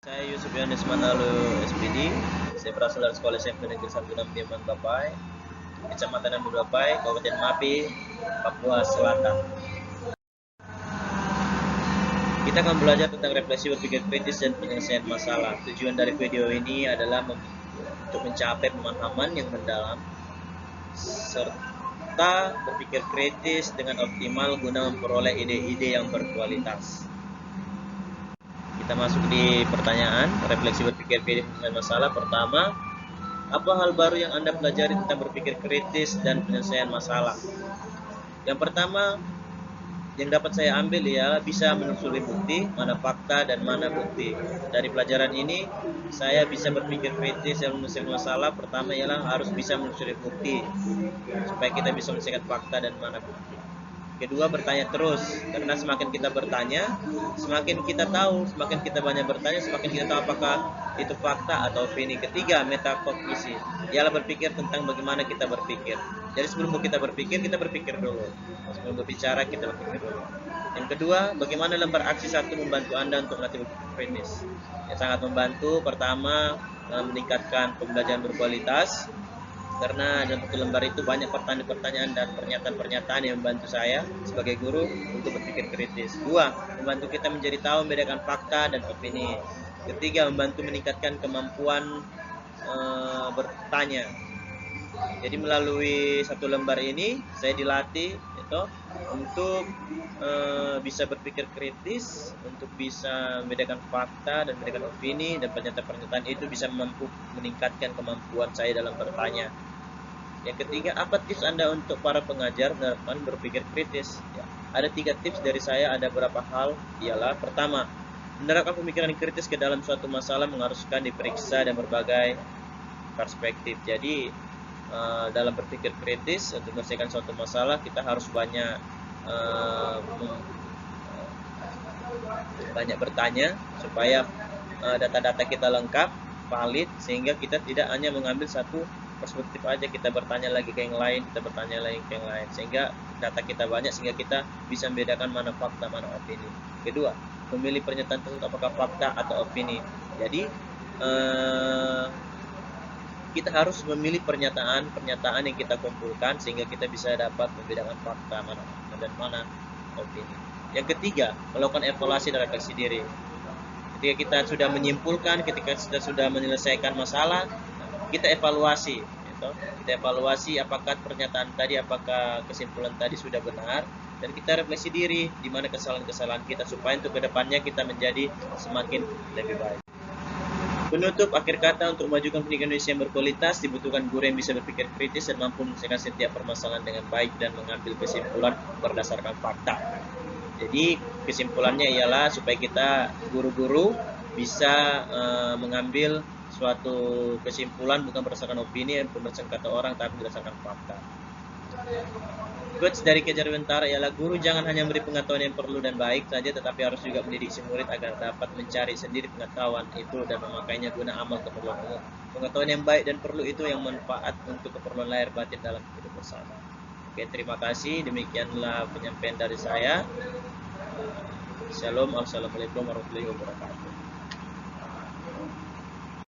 Saya Yusuf Yohanes Manalu SPD. Saya berasal dari Sekolah SMP Negeri 16 Biaman Bapai, Kecamatan Ambon Bapai, Kabupaten Mapi, Papua Selatan. Kita akan belajar tentang refleksi berpikir kritis dan penyelesaian masalah. Tujuan dari video ini adalah untuk mencapai pemahaman yang mendalam serta berpikir kritis dengan optimal guna memperoleh ide-ide yang berkualitas. Kita masuk di pertanyaan refleksi berpikir kritis dan masalah. Pertama, apa hal baru yang Anda pelajari tentang berpikir kritis dan penyelesaian masalah? Yang pertama yang dapat saya ambil ialah bisa menelusuri bukti, mana fakta dan mana bukti. Dari pelajaran ini saya bisa berpikir kritis dan menyelesaikan masalah. Pertama ialah harus bisa menelusuri bukti supaya kita bisa menyelesaikan fakta dan mana bukti. Kedua, bertanya terus, karena semakin kita bertanya, semakin kita tahu, semakin kita banyak bertanya, semakin kita tahu apakah itu fakta atau opini. Ketiga, metakognisi, ialah berpikir tentang bagaimana kita berpikir. Jadi sebelum kita berpikir dulu. Sebelum berbicara, kita berpikir dulu. Yang kedua, bagaimana lembar aksi 1 membantu Anda untuk melatih berpikir kritis. Ya, sangat membantu. Pertama, meningkatkan pembelajaran berkualitas. Karena dalam satu lembar itu banyak pertanyaan-pertanyaan dan pernyataan-pernyataan yang membantu saya sebagai guru untuk berpikir kritis. Dua, membantu kita menjadi tahu membedakan fakta dan opini. Ketiga, membantu meningkatkan kemampuan bertanya. Jadi melalui satu lembar ini saya dilatih untuk bisa berpikir kritis, untuk bisa membedakan fakta dan membedakan opini, dan pernyataan-pernyataan itu bisa mampu meningkatkan kemampuan saya dalam bertanya. Yang ketiga, apa tips Anda untuk para pengajar menerapkan berpikir kritis? Ya, ada 3 tips dari saya. Ada beberapa hal, ialah pertama, menerapkan pemikiran kritis ke dalam suatu masalah mengharuskan diperiksa dan berbagai perspektif. Jadi dalam berpikir kritis untuk menyelesaikan suatu masalah kita harus banyak bertanya supaya data-data kita lengkap, valid, sehingga kita tidak hanya mengambil satu perspektif aja, kita bertanya lagi ke yang lain, sehingga data kita banyak, sehingga kita bisa membedakan mana fakta, mana opini. Kedua, memilih pernyataan tersebut apakah fakta atau opini. Jadi kita harus memilih pernyataan yang kita kumpulkan sehingga kita bisa dapat membedakan fakta mana dan mana opini. Yang ketiga, melakukan evaluasi dan refleksi diri. Ketika kita sudah menyimpulkan, ketika kita sudah menyelesaikan masalah, kita evaluasi. Kita evaluasi apakah pernyataan tadi, apakah kesimpulan tadi sudah benar, dan kita refleksi diri di mana kesalahan-kesalahan kita supaya untuk kedepannya kita menjadi semakin lebih baik. Penutup, akhir kata, untuk memajukan pendidikan Indonesia yang berkualitas dibutuhkan guru yang bisa berpikir kritis dan mampu menyelesaikan setiap permasalahan dengan baik dan mengambil kesimpulan berdasarkan fakta. Jadi kesimpulannya ialah supaya kita guru-guru bisa mengambil suatu kesimpulan bukan berdasarkan opini, berdasarkan kata orang, tapi berdasarkan fakta. Quotes dari Ki Hajar Dewantara ialah, guru jangan hanya memberi pengetahuan yang perlu dan baik saja, tetapi harus juga mendidik si murid agar dapat mencari sendiri pengetahuan itu dan memakainya guna amal keperluan umum. Pengetahuan yang baik dan perlu itu yang manfaat untuk keperluan lahir batin dalam hidup bersama. Oke, terima kasih. Demikianlah penyampaian dari saya. Shalom, assalamualaikum warahmatullahi wabarakatuh.